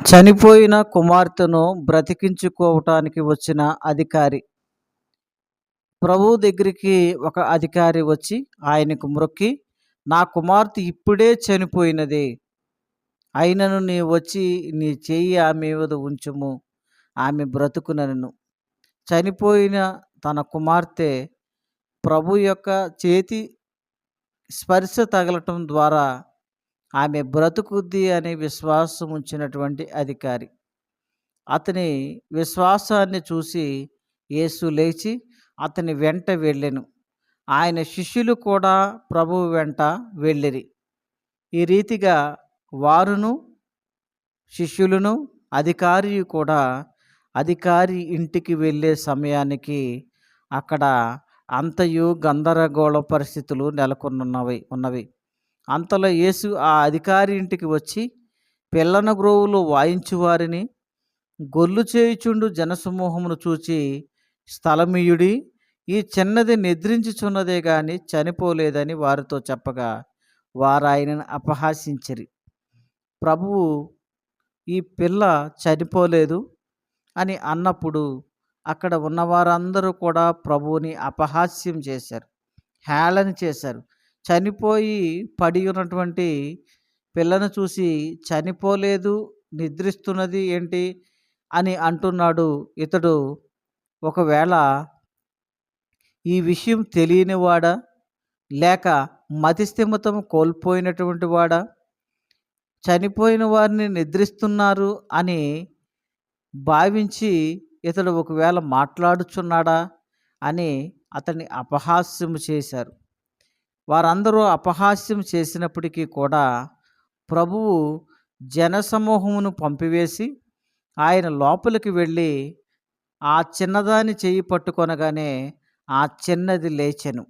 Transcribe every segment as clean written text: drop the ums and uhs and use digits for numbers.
చనిపోయిన కుమార్తెను బ్రతికించుకోవటానికి వచ్చిన అధికారి. ప్రభువు దగ్గరికి ఒక అధికారి వచ్చి ఆయనకు మ్రొక్కి, నా కుమార్తె ఇప్పుడే చనిపోయినది. అయినను నీ వచ్చి నీ చెయ్యి ఆమె మీద ఉంచుము, ఆమె బ్రతుకునను. చనిపోయిన తన కుమార్తె ప్రభు యొక్క చేతి స్పర్శ తగలటం ద్వారా ఆమె బ్రతుకుద్ది అనే విశ్వాసం ఉంచినటువంటి అధికారి. అతని విశ్వాసాన్ని చూసి యేసు లేచి అతని వెంట వెళ్ళెను. ఆయన శిష్యులు కూడా ప్రభువు వెంట వెళ్ళిరి. ఈ రీతిగా వారును శిష్యులను అధికారి కూడా అధికారి ఇంటికి వెళ్ళే సమయానికి అక్కడ అంతయు గందరగోళ పరిస్థితులు ఉన్నవి. అంతలో యేసు ఆ అధికారి ఇంటికి వచ్చి పిల్లన గ్రోవులు వాయించువారిని గొల్లు చేయుచుండు జనసమూహమును చూచి, స్థలమియుడి, ఈ చిన్నది నిద్రించుచున్నదే గాని చనిపోలేదని వారితో చెప్పగా వారాయనను అపహాసించిరి. ప్రభువు ఈ పిల్ల చనిపోలేదు అని అన్నప్పుడు అక్కడ ఉన్నవారందరూ కూడా ప్రభువుని అపహాస్యం చేశారు, హేళన చేశారు. చనిపోయి పడి ఉన్నటువంటి పిల్లను చూసి చనిపోలేదు, నిద్రిస్తున్నది ఏంటి అని అంటున్నాడు. ఇతడు ఒకవేళ ఈ విషయం తెలియనివాడా, లేక మతిస్థిమితం కోల్పోయినటువంటి వాడా? చనిపోయిన వారిని నిద్రిస్తున్నారు అని భావించి ఇతడు ఒకవేళ మాట్లాడుచున్నాడా అని అతన్ని అపహాస్యం చేశారు. వారందరూ అపహాస్యం చేసినప్పటికీ కూడా ప్రభువు జనసమూహమును పంపివేసి ఆయన లోపలికి వెళ్ళి ఆ చిన్నదాని చెయ్యి పట్టుకొనగానే ఆ చిన్నది లేచెను.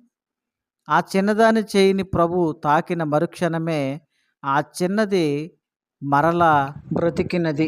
ఆ చిన్నదాని చెయ్యిని ప్రభు తాకిన మరుక్షణమే ఆ చిన్నది మరలా బ్రతికినది.